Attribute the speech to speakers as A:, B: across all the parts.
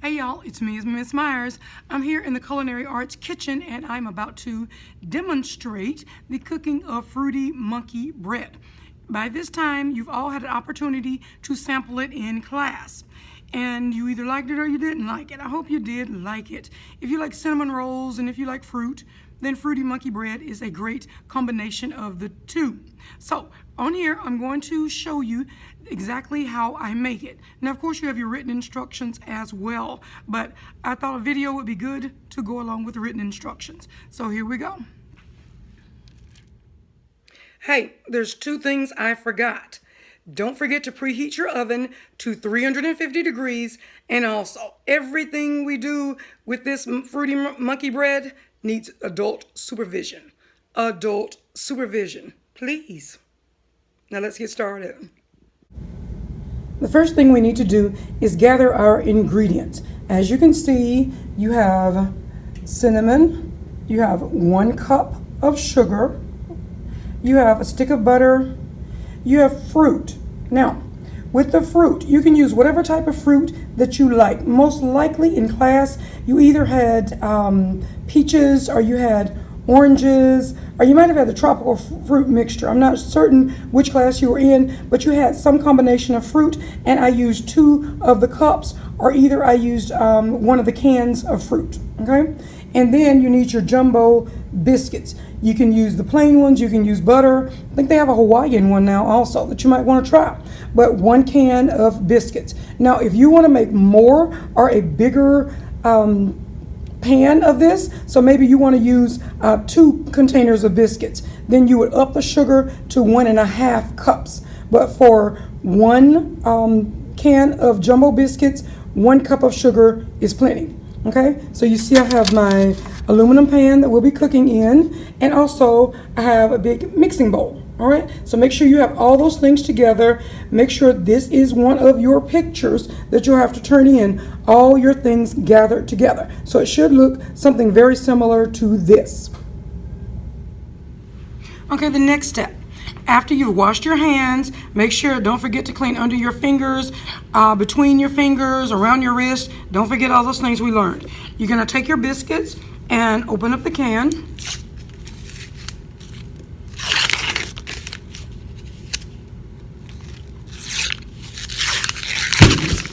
A: Hey y'all, it's me, Miss Myers. I'm here in the Culinary Arts kitchen and I'm about to demonstrate the cooking of fruity monkey bread. By this time, you've all had an opportunity to sample it in class. And you either liked it or you didn't like it. I hope you did like it. If you like cinnamon rolls and if you like fruit, then fruity monkey bread is a great combination of the two. So on here, I'm going to show you exactly how I make it. Now, of course, you have your written instructions as well, but I thought a video would be good to go along with the written instructions. So here we go. Hey, there's two things I forgot. Don't forget to preheat your oven to 350 degrees. And also, everything we do with this fruity monkey bread needs adult supervision. Adult supervision, please. Now let's get started. The first thing we need to do is gather our ingredients. As you can see, you have cinnamon, you have 1 cup of sugar, you have a stick of butter, you have fruit. Now, with the fruit, you can use whatever type of fruit that you like. Most likely in class, you either had peaches or you had oranges, or you might have had the tropical fruit mixture. I'm not certain which class you were in, but you had some combination of fruit, and I used 2 of the cups, or either I used 1 of the cans of fruit, okay? And then you need your jumbo biscuits. You can use the plain ones, you can use butter. I think they have a Hawaiian one now also that you might want to try, but 1 can of biscuits. Now, if you want to make more or a bigger pan of this, so maybe you want to use 2 containers of biscuits, then you would up the sugar to 1.5 cups. But for 1 can of jumbo biscuits, 1 cup of sugar is plenty. Okay, so you see I have my aluminum pan that we'll be cooking in, and also I have a big mixing bowl. All right, so make sure you have all those things together. Make sure this is one of your pictures that you'll have to turn in, all your things gathered together. So it should look something very similar to this. Okay, the next step. After you've washed your hands, make sure, don't forget to clean under your fingers, between your fingers, around your wrist. Don't forget all those things we learned. You're gonna take your biscuits and open up the can.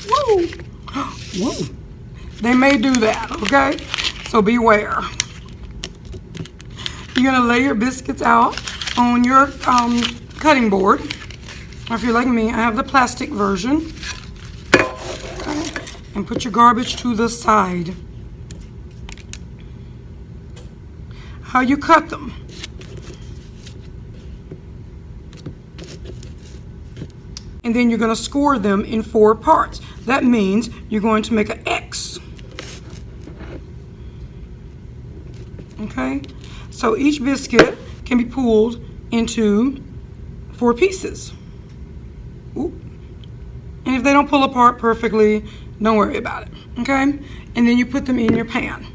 A: Woo! Woo! They may do that, okay? So beware. You're gonna lay your biscuits out on your cutting board. Or if you're like me, I have the plastic version. Okay. And put your garbage to the side. How you cut them. And then you're going to score them in 4 parts. That means you're going to make an X. Okay? So each biscuit can be pulled into 4 pieces. Ooh. And if they don't pull apart perfectly, don't worry about it. Okay? And then you put them in your pan.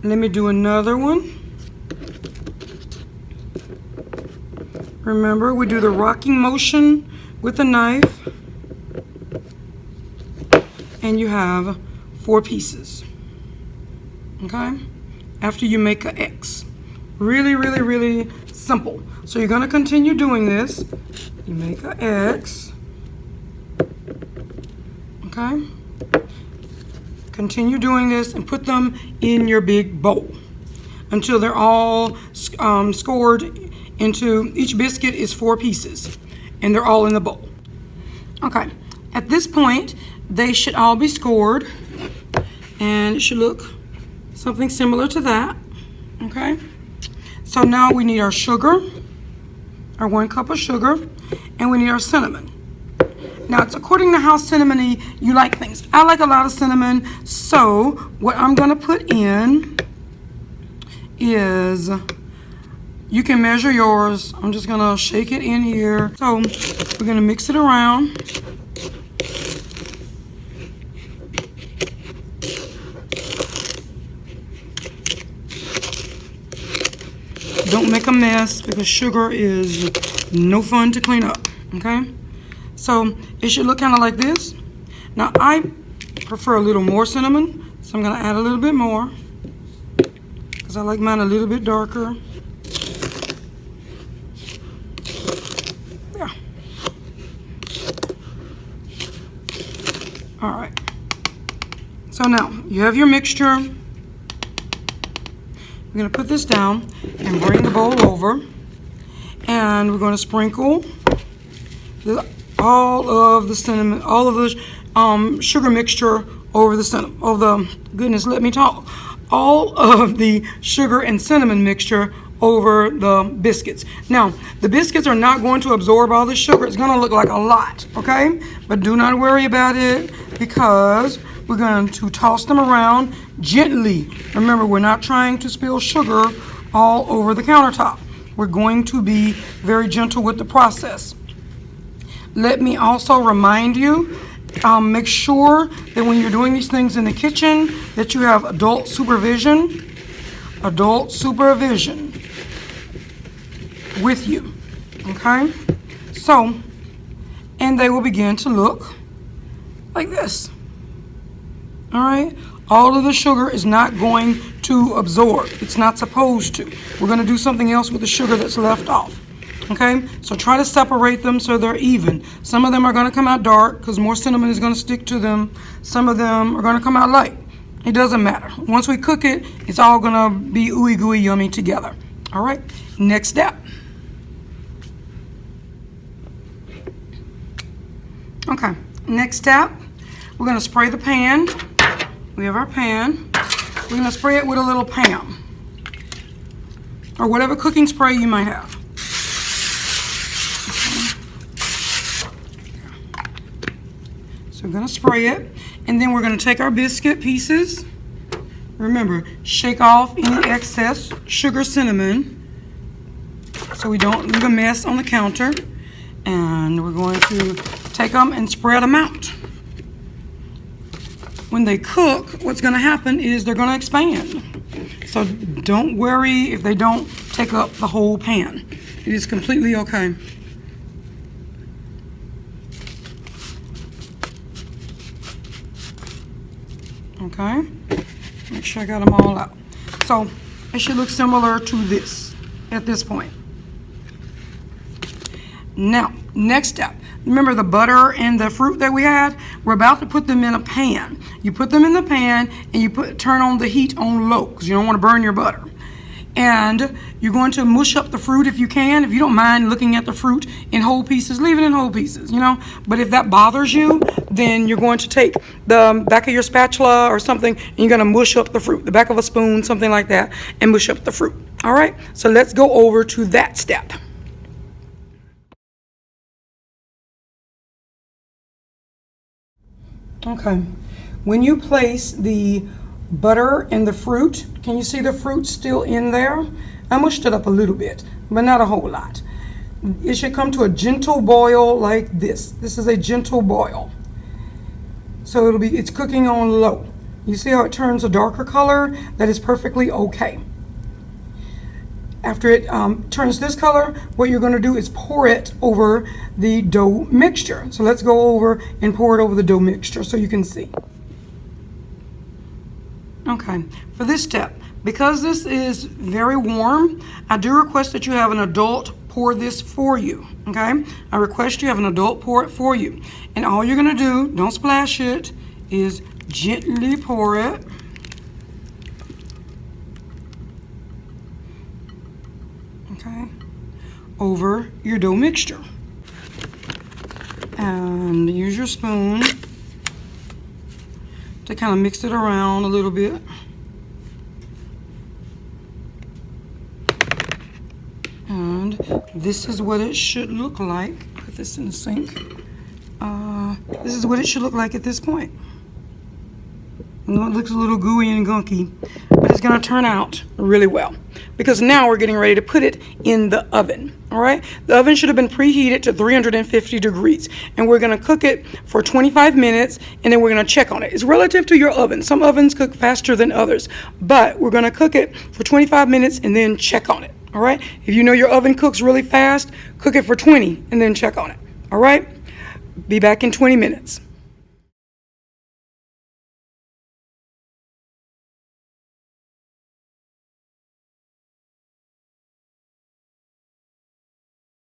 A: Let me do another one. Remember, we do the rocking motion with a knife. And you have 4 pieces. Okay? After you make an X. Really, really, really simple. So you're going to continue doing this. You make an X. Okay? Continue doing this and put them in your big bowl until they're all scored into, each biscuit is 4 pieces and they're all in the bowl. Okay, at this point they should all be scored and it should look something similar to that. Okay, so now we need our sugar, our 1 cup of sugar, and we need our cinnamon. Now it's according to how cinnamony you like things. I like a lot of cinnamon, so what I'm gonna put in is, you can measure yours. I'm just gonna shake it in here. So we're gonna mix it around. Don't make a mess because sugar is no fun to clean up, okay? So it should look kind of like this. Now I prefer a little more cinnamon, so I'm going to add a little bit more because I like mine a little bit darker. Yeah. All right. So now you have your mixture. We're going to put this down and bring the bowl over, and we're going to sprinkle all of the cinnamon, all of the sugar mixture over the cinnamon. Oh, the goodness, let me talk. All of the sugar and cinnamon mixture over the biscuits. Now, the biscuits are not going to absorb all the sugar. It's going to look like a lot, okay? But do not worry about it because we're going to toss them around gently. Remember, we're not trying to spill sugar all over the countertop. We're going to be very gentle with the process. Let me also remind you, make sure that when you're doing these things in the kitchen that you have adult supervision with you, okay? So, and they will begin to look like this. All right, all of the sugar is not going to absorb. It's not supposed to. We're going to do something else with the sugar that's left off. Okay, so try to separate them so they're even. Some of them are going to come out dark because more cinnamon is going to stick to them. Some of them are going to come out light. It doesn't matter. Once we cook it, it's all going to be ooey gooey yummy together. All right, next step. Okay, next step, we're going to spray the pan. We have our pan. We're going to spray it with a little Pam or whatever cooking spray you might have. So we're going to spray it, and then we're going to take our biscuit pieces. Remember, shake off any excess sugar cinnamon so we don't leave a mess on the counter. And we're going to take them and spread them out. When they cook, what's going to happen is they're going to expand. So don't worry if they don't take up the whole pan. It is completely okay. Okay, make sure I got them all out. So it should look similar to this at this point. Now, next step. Remember the butter and the fruit that we had? We're about to put them in a pan. You put them in the pan and you turn on the heat on low because you don't want to burn your butter. And you're going to mush up the fruit if you can. If you don't mind looking at the fruit in whole pieces, leave it in whole pieces, you know. But if that bothers you, then you're going to take the back of your spatula or something and you're going to mush up the fruit, the back of a spoon, something like that, and mush up the fruit. All right, so let's go over to that step. Okay, when you place the butter and the fruit, can you see the fruit still in there? I mushed it up a little bit, but not a whole lot. It should come to a gentle boil like this. This is a gentle boil. So it's cooking on low. You see how it turns a darker color? That is perfectly okay. After it turns this color, what you're going to do is pour it over the dough mixture. So let's go over and pour it over the dough mixture so you can see. Okay, for this step, because this is very warm, I do request that you have an adult pour this for you, okay? I request you have an adult pour it for you. And all you're going to do, don't splash it, is gently pour it. Okay, over your dough mixture. And use your spoon to kind of mix it around a little bit. And this is what it should look like. Put this in the sink. This is what it should look like at this point. I know it looks a little gooey and gunky, but it's going to turn out really well. Because now we're getting ready to put it in the oven, all right? The oven should have been preheated to 350 degrees. And we're going to cook it for 25 minutes, and then we're going to check on it. It's relative to your oven. Some ovens cook faster than others. But we're going to cook it for 25 minutes and then check on it, all right? If you know your oven cooks really fast, cook it for 20 and then check on it, all right? Be back in 20 minutes.